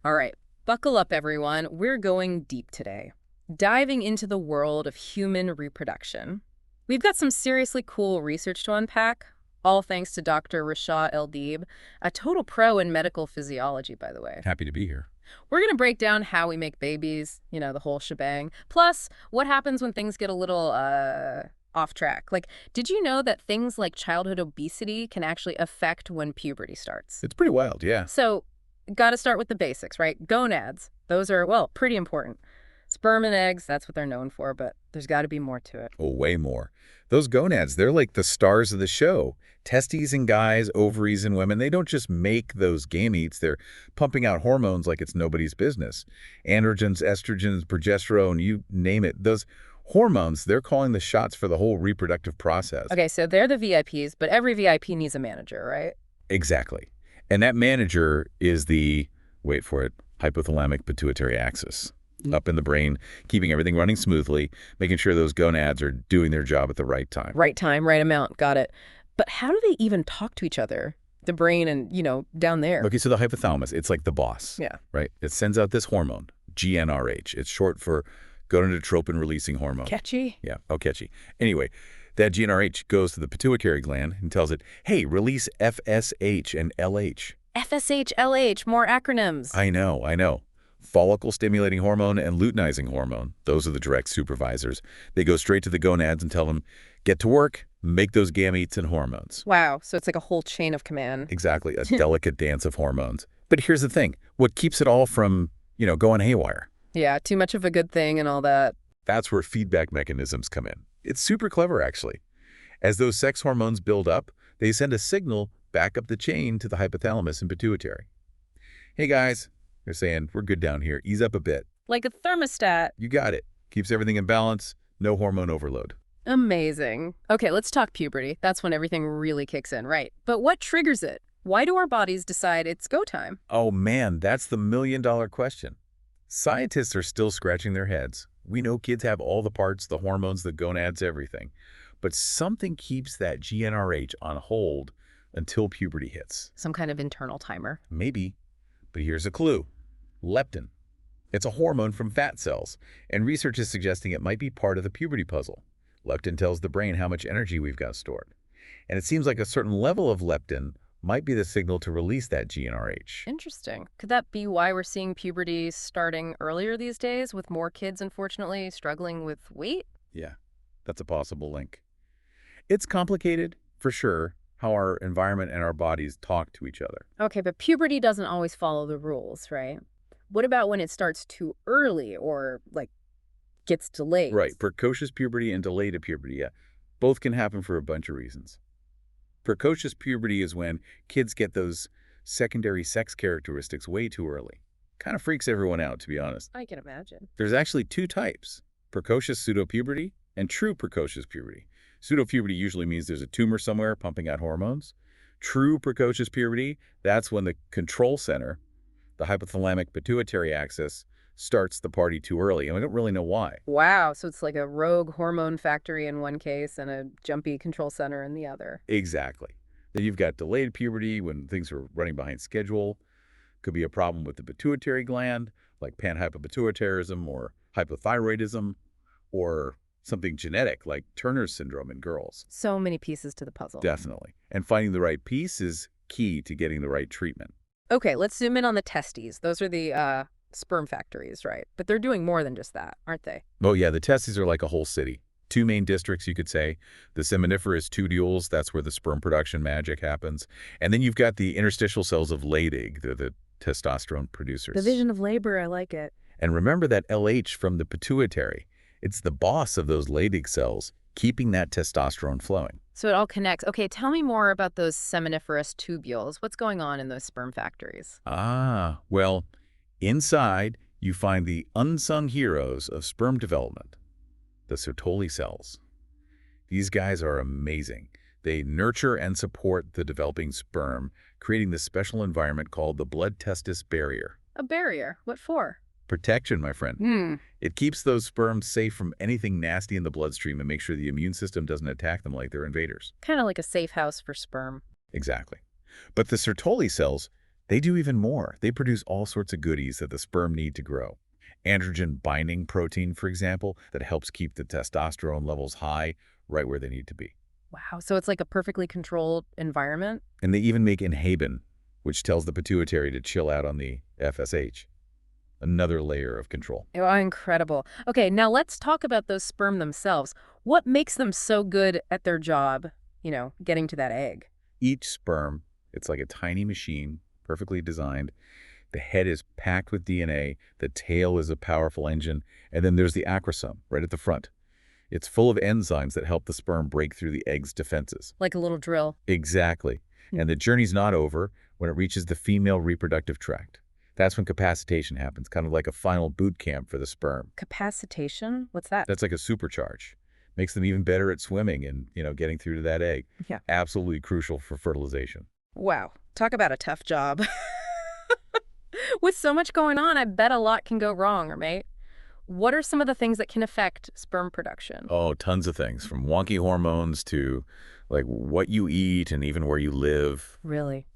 All right, buckle up, everyone. We're going deep today, diving into the world of human reproduction. We've got some seriously cool research to unpack, all thanks to Dr. Rasha Eldeeb, a total pro in medical physiology, by the way. Happy to be here. We're going to break down how we make babies, the whole shebang. Plus, what happens when things get a little, off track. Like, did you know that things like childhood obesity can actually affect when puberty starts? It's pretty wild, yeah. So, got to start with the basics, right? Gonads. Those are, well, pretty important. Sperm and eggs, that's what they're known for, but there's got to be more to it. Oh, way more. Those gonads, they're like the stars of the show. Testes in guys, ovaries in women, they don't just make those gametes. They're pumping out hormones like it's nobody's business. Androgens, estrogens, progesterone, you name it. Those hormones, they're calling the shots for the whole reproductive process. Okay, so they're the VIPs, but every VIP needs a manager, right? Exactly. And that manager is the, wait for it, hypothalamic-pituitary axis. Up in the brain, keeping everything running smoothly, making sure those gonads are doing their job at the right time. Right time, right amount, got it. But how do they even talk to each other? The brain and, down there. Okay, so the hypothalamus, it's like the boss. Yeah. Right? It sends out this hormone, GnRH. It's short for gonadotropin-releasing hormone. Catchy? Yeah, oh, catchy. Anyway, that GnRH goes to the pituitary gland and tells it, hey, release FSH and LH. FSH, LH, more acronyms. I know. Follicle-stimulating hormone and luteinizing hormone. Those are the direct supervisors. They go straight to the gonads and tell them, get to work, make those gametes and hormones. Wow, so it's like a whole chain of command. Exactly, a delicate dance of hormones. But here's the thing. What keeps it all from, going haywire? Yeah, too much of a good thing and all that. That's where feedback mechanisms come in. It's super clever, actually. As those sex hormones build up, they send a signal back up the chain to the hypothalamus and pituitary. Hey, guys. They're saying, we're good down here. Ease up a bit. Like a thermostat. You got it. Keeps everything in balance. No hormone overload. Amazing. Okay, let's talk puberty. That's when everything really kicks in, right? But what triggers it? Why do our bodies decide it's go time? Oh, man, that's the million-dollar question. Scientists are still scratching their heads. We know kids have all the parts, the hormones, the gonads, everything. But something keeps that GnRH on hold until puberty hits. Some kind of internal timer. Maybe. But here's a clue. Leptin. It's a hormone from fat cells, and research is suggesting it might be part of the puberty puzzle. Leptin tells the brain how much energy we've got stored. And it seems like a certain level of leptin might be the signal to release that GnRH. Interesting. Could that be why we're seeing puberty starting earlier these days, with more kids, unfortunately, struggling with weight? Yeah, that's a possible link. It's complicated, for sure, how our environment and our bodies talk to each other. Okay, but puberty doesn't always follow the rules, right? What about when it starts too early or, gets delayed? Right, precocious puberty and delayed puberty, yeah. Both can happen for a bunch of reasons. Precocious puberty is when kids get those secondary sex characteristics way too early. Kind of freaks everyone out, to be honest. I can imagine. There's actually two types, precocious pseudopuberty and true precocious puberty. Pseudopuberty usually means there's a tumor somewhere pumping out hormones. True precocious puberty, that's when the control center, the hypothalamic-pituitary axis, starts the party too early, and we don't really know why. Wow, so it's like a rogue hormone factory in one case and a jumpy control center in the other. Exactly. Then you've got delayed puberty when things are running behind schedule. Could be a problem with the pituitary gland, like panhypopituitarism or hypothyroidism, or something genetic like Turner's syndrome in girls. So many pieces to the puzzle. Definitely. And finding the right piece is key to getting the right treatment. Okay, let's zoom in on the testes. Those are the sperm factories, right? But they're doing more than just that, aren't they? Oh yeah, the testes are like a whole city. Two main districts, you could say. The seminiferous tubules, that's where the sperm production magic happens. And then you've got the interstitial cells of Leydig, they're the testosterone producers. Division of labor, I like it. And remember that LH from the pituitary. It's the boss of those Leydig cells, keeping that testosterone flowing. So it all connects. Okay, tell me more about those seminiferous tubules. What's going on in those sperm factories? Well, inside you find the unsung heroes of sperm development, the Sertoli cells. These guys are amazing. They nurture and support the developing sperm, creating this special environment called the blood-testis barrier. A barrier? What for? Protection, my friend. It keeps those sperms safe from anything nasty in the bloodstream and makes sure the immune system doesn't attack them like they're invaders. Kind of like a safe house for sperm. Exactly. But the Sertoli cells, They do even more. They produce all sorts of goodies that the sperm need to grow. Androgen binding protein, for example, that helps keep the testosterone levels high right where they need to be. Wow, so it's like a perfectly controlled environment? And they even make inhibin, which tells the pituitary to chill out on the FSH. Another layer of control. Oh, incredible. Okay, now let's talk about those sperm themselves. What makes them so good at their job, getting to that egg? Each sperm, it's like a tiny machine, perfectly designed. The head is packed with DNA, the tail is a powerful engine, and then there's the acrosome right at the front. It's full of enzymes that help the sperm break through the egg's defenses. Like a little drill. Exactly. And the journey's not over when it reaches the female reproductive tract. That's when capacitation happens, kind of like a final boot camp for the sperm. Capacitation? What's that? That's like a supercharge. Makes them even better at swimming and, getting through to that egg. Yeah. Absolutely crucial for fertilization. Wow. Talk about a tough job. With so much going on, I bet a lot can go wrong, mate. What are some of the things that can affect sperm production? Oh, tons of things, from wonky hormones to like what you eat and even where you live. Really?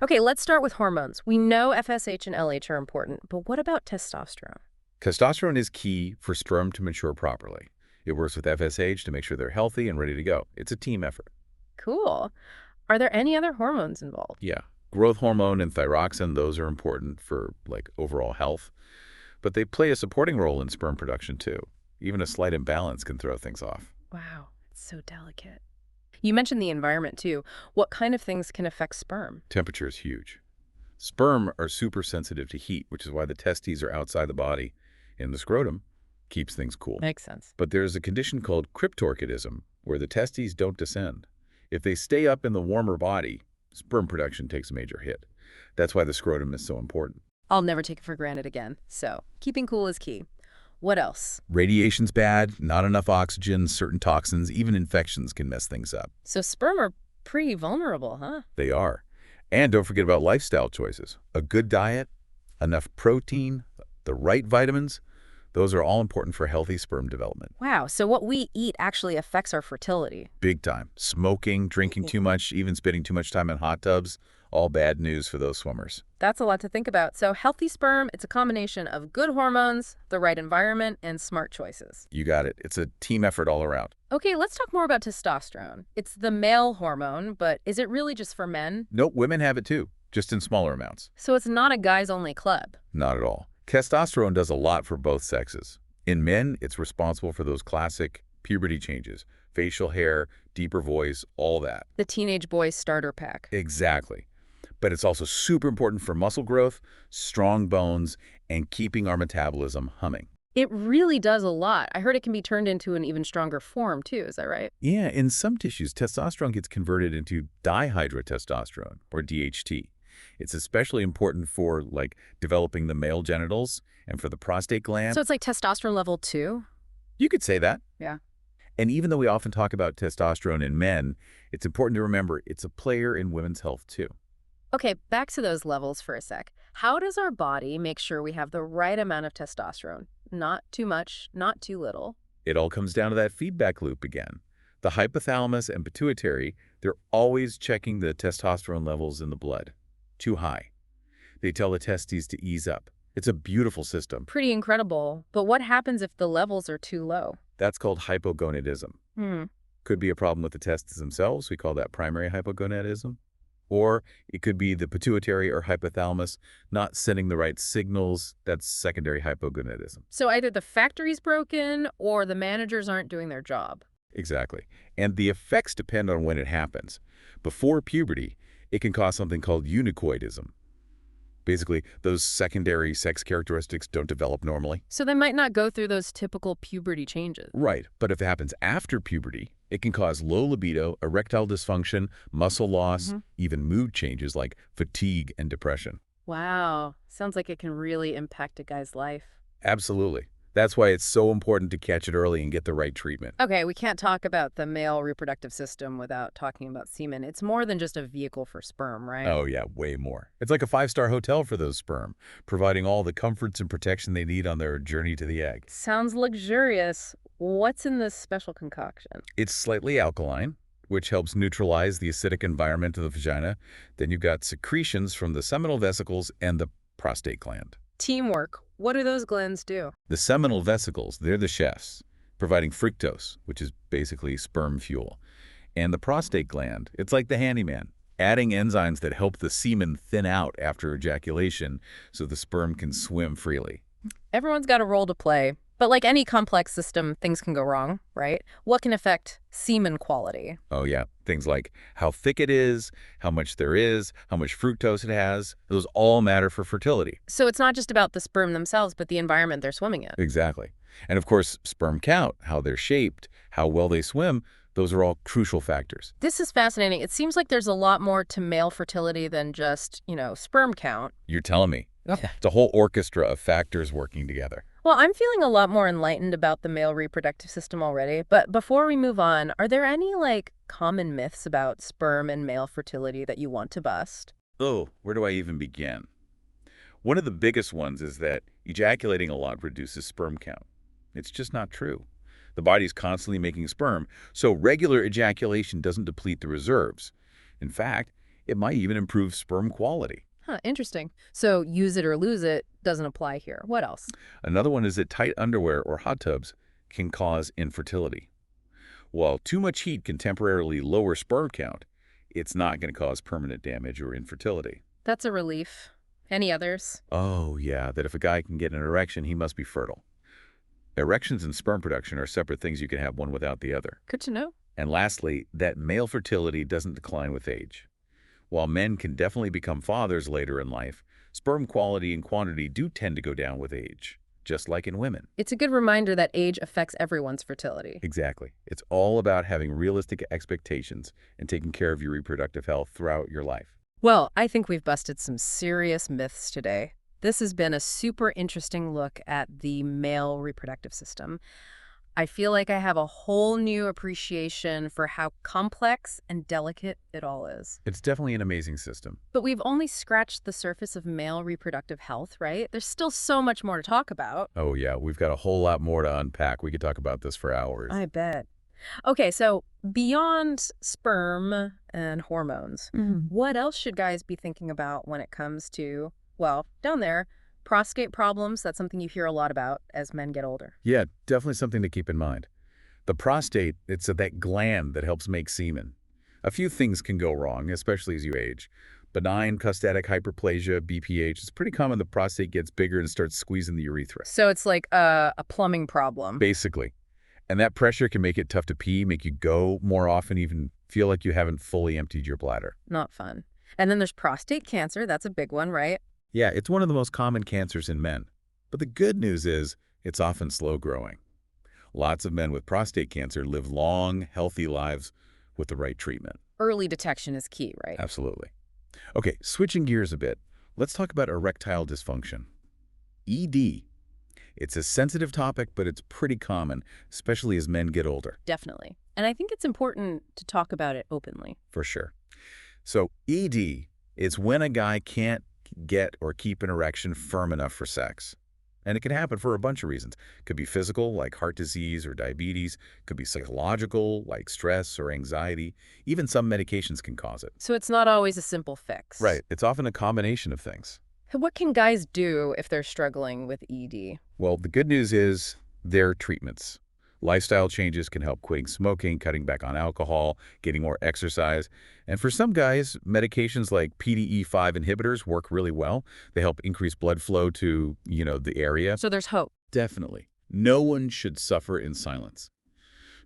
Okay, let's start with hormones. We know FSH and LH are important, but what about testosterone? Testosterone is key for sperm to mature properly. It works with FSH to make sure they're healthy and ready to go. It's a team effort. Cool. Are there any other hormones involved? Yeah. Growth hormone and thyroxine, those are important for like overall health. But they play a supporting role in sperm production too. Even a slight imbalance can throw things off. Wow, it's so delicate. You mentioned the environment too. What kind of things can affect sperm? Temperature is huge. Sperm are super sensitive to heat, which is why the testes are outside the body. And the scrotum keeps things cool. Makes sense. But there's a condition called cryptorchidism, where the testes don't descend. If they stay up in the warmer body, sperm production takes a major hit. That's why the scrotum is so important. I'll never take it for granted again. So, keeping cool is key. What else? Radiation's bad, not enough oxygen, certain toxins, even infections can mess things up. So sperm are pretty vulnerable, huh? They are. And don't forget about lifestyle choices. A good diet, enough protein, the right vitamins, those are all important for healthy sperm development. Wow, so what we eat actually affects our fertility. Big time. Smoking, drinking too much, even spending too much time in hot tubs, all bad news for those swimmers. That's a lot to think about. So healthy sperm, it's a combination of good hormones, the right environment, and smart choices. You got it. It's a team effort all around. Okay, let's talk more about testosterone. It's the male hormone, but is it really just for men? Nope, women have it too, just in smaller amounts. So it's not a guys-only club. Not at all. Testosterone does a lot for both sexes. In men, it's responsible for those classic puberty changes, facial hair, deeper voice, all that. The teenage boy starter pack. Exactly. But it's also super important for muscle growth, strong bones, and keeping our metabolism humming. It really does a lot. I heard it can be turned into an even stronger form, too. Is that right? Yeah, in some tissues, testosterone gets converted into dihydrotestosterone, or DHT. It's especially important for, like, developing the male genitals and for the prostate gland. So it's like testosterone level 2? You could say that. Yeah. And even though we often talk about testosterone in men, it's important to remember it's a player in women's health, too. Okay, back to those levels for a sec. How does our body make sure we have the right amount of testosterone? Not too much, not too little. It all comes down to that feedback loop again. The hypothalamus and pituitary, they're always checking the testosterone levels in the blood. Too high. They tell the testes to ease up. It's a beautiful system. Pretty incredible. But what happens if the levels are too low? That's called hypogonadism. Could be a problem with the testes themselves. We call that primary hypogonadism. Or it could be the pituitary or hypothalamus not sending the right signals. That's secondary hypogonadism. So either the factory's broken or the managers aren't doing their job. Exactly. And the effects depend on when it happens. Before puberty, it can cause something called eunuchoidism. Basically, those secondary sex characteristics don't develop normally. So they might not go through those typical puberty changes. Right. But if it happens after puberty, it can cause low libido, erectile dysfunction, muscle loss, even mood changes like fatigue and depression. Wow. Sounds like it can really impact a guy's life. Absolutely. That's why it's so important to catch it early and get the right treatment. Okay, we can't talk about the male reproductive system without talking about semen. It's more than just a vehicle for sperm, right? Oh, yeah, way more. It's like a 5-star hotel for those sperm, providing all the comforts and protection they need on their journey to the egg. Sounds luxurious. What's in this special concoction? It's slightly alkaline, which helps neutralize the acidic environment of the vagina. Then you've got secretions from the seminal vesicles and the prostate gland. Teamwork. What do those glands do? The seminal vesicles, they're the chefs, providing fructose, which is basically sperm fuel. And the prostate gland, it's like the handyman, adding enzymes that help the semen thin out after ejaculation so the sperm can swim freely. Everyone's got a role to play. But like any complex system, things can go wrong, right? What can affect semen quality? Oh yeah, things like how thick it is, how much there is, how much fructose it has, those all matter for fertility. So it's not just about the sperm themselves, but the environment they're swimming in. Exactly. And of course, sperm count, how they're shaped, how well they swim, those are all crucial factors. This is fascinating. It seems like there's a lot more to male fertility than just, sperm count. You're telling me. Yeah. It's a whole orchestra of factors working together. Well, I'm feeling a lot more enlightened about the male reproductive system already. But before we move on, are there any, common myths about sperm and male fertility that you want to bust? Oh, where do I even begin? One of the biggest ones is that ejaculating a lot reduces sperm count. It's just not true. The body's constantly making sperm, so regular ejaculation doesn't deplete the reserves. In fact, it might even improve sperm quality. Huh, interesting. So use it or lose it doesn't apply here. What else? Another one is that tight underwear or hot tubs can cause infertility. While too much heat can temporarily lower sperm count, it's not going to cause permanent damage or infertility. That's a relief. Any others? Oh, yeah, that if a guy can get an erection, he must be fertile. Erections and sperm production are separate things. You can have one without the other. Good to know. And lastly, that male fertility doesn't decline with age. While men can definitely become fathers later in life, sperm quality and quantity do tend to go down with age, just like in women. It's a good reminder that age affects everyone's fertility. Exactly. It's all about having realistic expectations and taking care of your reproductive health throughout your life. Well, I think we've busted some serious myths today. This has been a super interesting look at the male reproductive system. I feel like I have a whole new appreciation for how complex and delicate it all is. It's definitely an amazing system. But we've only scratched the surface of male reproductive health, right? There's still so much more to talk about. Oh yeah, we've got a whole lot more to unpack. We could talk about this for hours. I bet. Okay, so beyond sperm and hormones, what else should guys be thinking about when it comes to, well, down there, prostate problems? That's something you hear a lot about as men get older. Yeah, definitely something to keep in mind. The prostate, it's that gland that helps make semen. A few things can go wrong, especially as you age. Benign prostatic hyperplasia, BPH, it's pretty common the prostate gets bigger and starts squeezing the urethra. So it's like a plumbing problem. Basically. And that pressure can make it tough to pee, make you go more often, even feel like you haven't fully emptied your bladder. Not fun. And then there's prostate cancer. That's a big one, right? Yeah, it's one of the most common cancers in men. But the good news is it's often slow growing. Lots of men with prostate cancer live long, healthy lives with the right treatment. Early detection is key, right? Absolutely. Okay, switching gears a bit, let's talk about erectile dysfunction. ED. It's a sensitive topic, but it's pretty common, especially as men get older. Definitely. And I think it's important to talk about it openly. For sure. So ED is when a guy can't get or keep an erection firm enough for sex. And it can happen for a bunch of reasons. It could be physical, like heart disease or diabetes. It could be psychological, like stress or anxiety. Even some medications can cause it. So it's not always a simple fix. Right. It's often a combination of things. What can guys do if they're struggling with ED? Well, the good news is there are treatments. Lifestyle changes can help quitting smoking, cutting back on alcohol, getting more exercise. And for some guys, medications like PDE5 inhibitors work really well. They help increase blood flow to, the area. So there's hope. Definitely. No one should suffer in silence.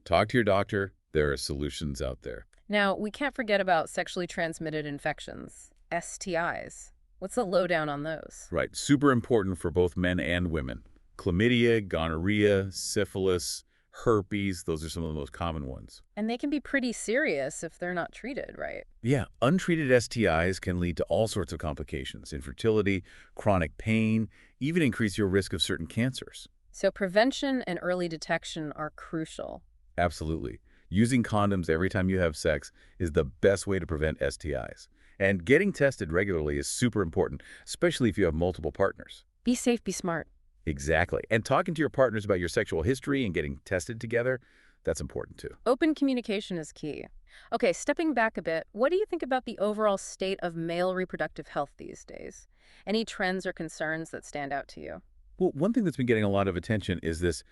Talk to your doctor. There are solutions out there. Now, we can't forget about sexually transmitted infections, STIs. What's the lowdown on those? Right. Super important for both men and women. Chlamydia, gonorrhea, syphilis, herpes, those are some of the most common ones. And they can be pretty serious if they're not treated, right? Yeah, untreated STIs can lead to all sorts of complications, infertility, chronic pain, even increase your risk of certain cancers. So prevention and early detection are crucial. Absolutely. Using condoms every time you have sex is the best way to prevent STIs. And getting tested regularly is super important, especially if you have multiple partners. Be safe, be smart. Exactly. And talking to your partners about your sexual history and getting tested together, That's important too. Open communication is key. Okay, stepping back a bit, what do you think about the overall state of male reproductive health these days? Any trends or concerns that stand out to you? Well, one thing that's been getting a lot of attention is this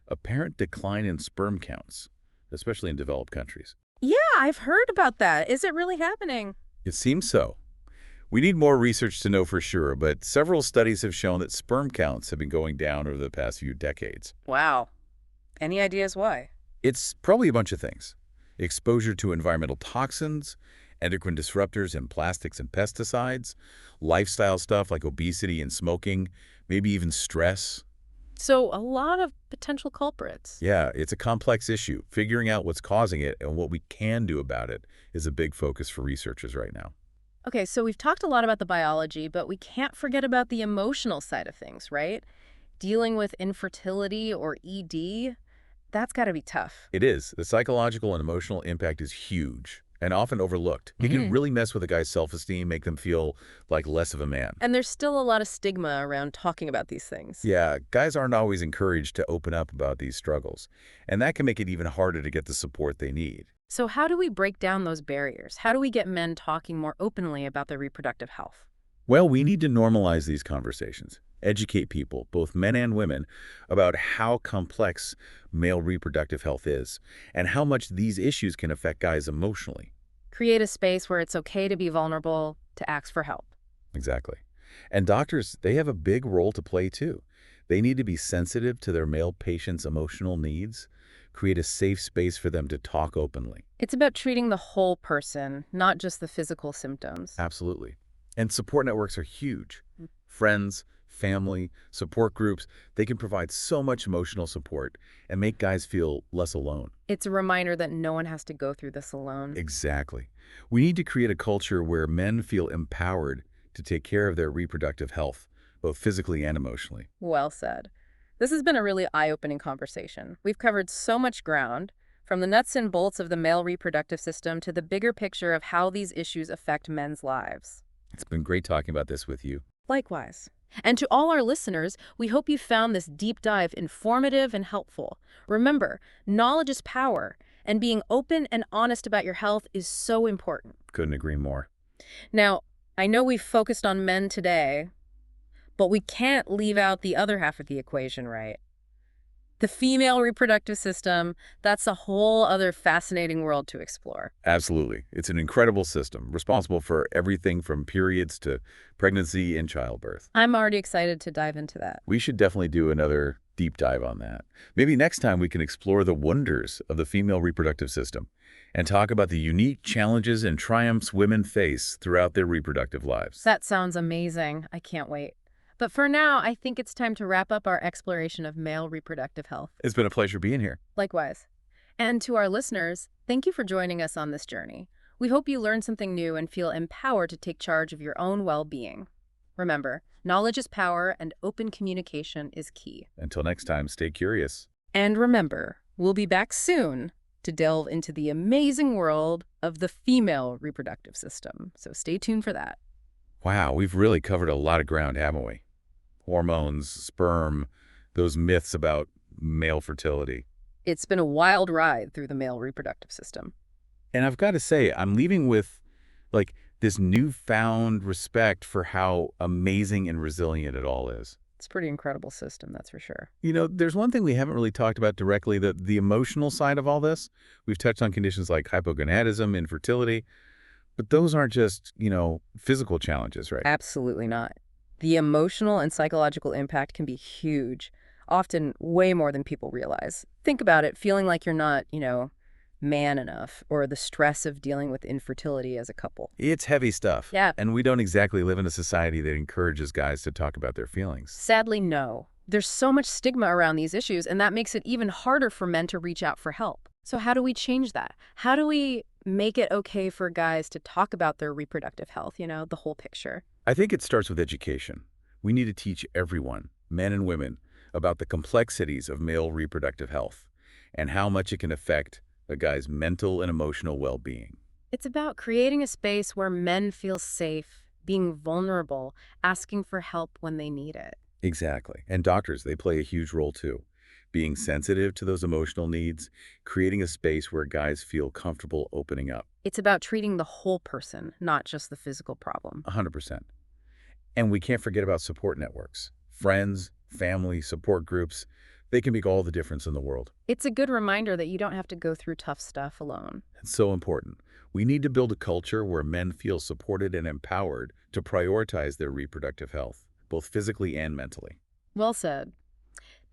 apparent decline in sperm counts, especially in developed countries. Yeah, I've heard about that. Is it really happening? It seems so. We need more research to know for sure, but several studies have shown that sperm counts have been going down over the past few decades. Wow. Any ideas why? It's probably a bunch of things. Exposure to environmental toxins, endocrine disruptors in plastics and pesticides, lifestyle stuff like obesity and smoking, maybe even stress. So, a lot of potential culprits. Yeah, it's a complex issue. Figuring out what's causing it and what we can do about it is a big focus for researchers right now. Okay, so we've talked a lot about the biology, but we can't forget about the emotional side of things, right? Dealing with infertility or ED, that's got to be tough. It is. The psychological and emotional impact is huge and often overlooked. It can really mess with a guy's self-esteem, make them feel like less of a man. And there's still a lot of stigma around talking about these things. Yeah, guys aren't always encouraged to open up about these struggles, and that can make it even harder to get the support they need. So how do we break down those barriers? How do we get men talking more openly about their reproductive health? Well, we need to normalize these conversations, educate people, both men and women, about how complex male reproductive health is and how much these issues can affect guys emotionally. Create a space where it's okay to be vulnerable, to ask for help. Exactly. And doctors, they have a big role to play too. They need to be sensitive to their male patients' emotional needs, create a safe space for them to talk openly. It's about treating the whole person, not just the physical symptoms. Absolutely. And support networks are huge. Friends, family, support groups, they can provide so much emotional support and make guys feel less alone. It's a reminder that no one has to go through this alone. Exactly. We need to create a culture where men feel empowered to take care of their reproductive health, both physically and emotionally. Well said. This has been a really eye-opening conversation. We've covered so much ground, from the nuts and bolts of the male reproductive system to the bigger picture of how these issues affect men's lives. It's been great talking about this with you. Likewise. And to all our listeners, we hope you found this deep dive informative and helpful. Remember, knowledge is power, and being open and honest about your health is so important. Couldn't agree more. Now, I know we've focused on men today, but we can't leave out the other half of the equation, right? The female reproductive system, that's a whole other fascinating world to explore. Absolutely. It's an incredible system, responsible for everything from periods to pregnancy and childbirth. I'm already excited to dive into that. We should definitely do another deep dive on that. Maybe next time we can explore the wonders of the female reproductive system and talk about the unique challenges and triumphs women face throughout their reproductive lives. That sounds amazing. I can't wait. But for now, I think it's time to wrap up our exploration of male reproductive health. It's been a pleasure being here. Likewise. And to our listeners, thank you for joining us on this journey. We hope you learned something new and feel empowered to take charge of your own well-being. Remember, knowledge is power and open communication is key. Until next time, stay curious. And remember, we'll be back soon to delve into the amazing world of the female reproductive system. So stay tuned for that. Wow, we've really covered a lot of ground, haven't we? Hormones, sperm, those myths about male fertility. It's been a wild ride through the male reproductive system. And I've got to say, I'm leaving with, this newfound respect for how amazing and resilient it all is. It's a pretty incredible system, that's for sure. You know, there's one thing we haven't really talked about directly, the emotional side of all this. We've touched on conditions like hypogonadism, infertility, but those aren't just, physical challenges, right? Absolutely not. The emotional and psychological impact can be huge, often way more than people realize. Think about it, feeling like you're not, man enough, or the stress of dealing with infertility as a couple. It's heavy stuff. Yeah. And we don't exactly live in a society that encourages guys to talk about their feelings. Sadly, no. There's so much stigma around these issues, and that makes it even harder for men to reach out for help. So how do we change that? How do we make it okay for guys to talk about their reproductive health, the whole picture? I think it starts with education. We need to teach everyone, men and women, about the complexities of male reproductive health and how much it can affect a guy's mental and emotional well-being. It's about creating a space where men feel safe, being vulnerable, asking for help when they need it. Exactly. And doctors, they play a huge role too. being sensitive to those emotional needs, creating a space where guys feel comfortable opening up. It's about treating the whole person, not just the physical problem. 100%. And we can't forget about support networks. Friends, family, support groups, they can make all the difference in the world. It's a good reminder that you don't have to go through tough stuff alone. It's so important. We need to build a culture where men feel supported and empowered to prioritize their reproductive health, both physically and mentally. Well said.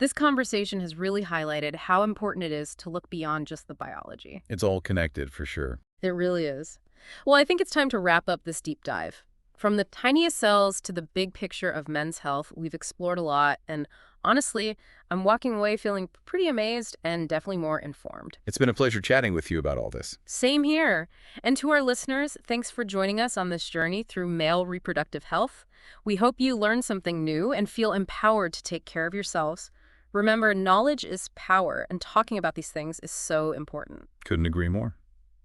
This conversation has really highlighted how important it is to look beyond just the biology. It's all connected for sure. It really is. Well, I think it's time to wrap up this deep dive. From the tiniest cells to the big picture of men's health, we've explored a lot, and honestly, I'm walking away feeling pretty amazed and definitely more informed. It's been a pleasure chatting with you about all this. Same here. And to our listeners, thanks for joining us on this journey through male reproductive health. We hope you learn something new and feel empowered to take care of yourselves. Remember, knowledge is power, and talking about these things is so important. Couldn't agree more.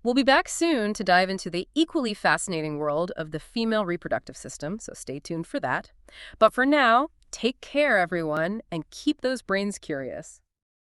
We'll be back soon to dive into the equally fascinating world of the female reproductive system, so stay tuned for that. But for now, take care, everyone, and keep those brains curious.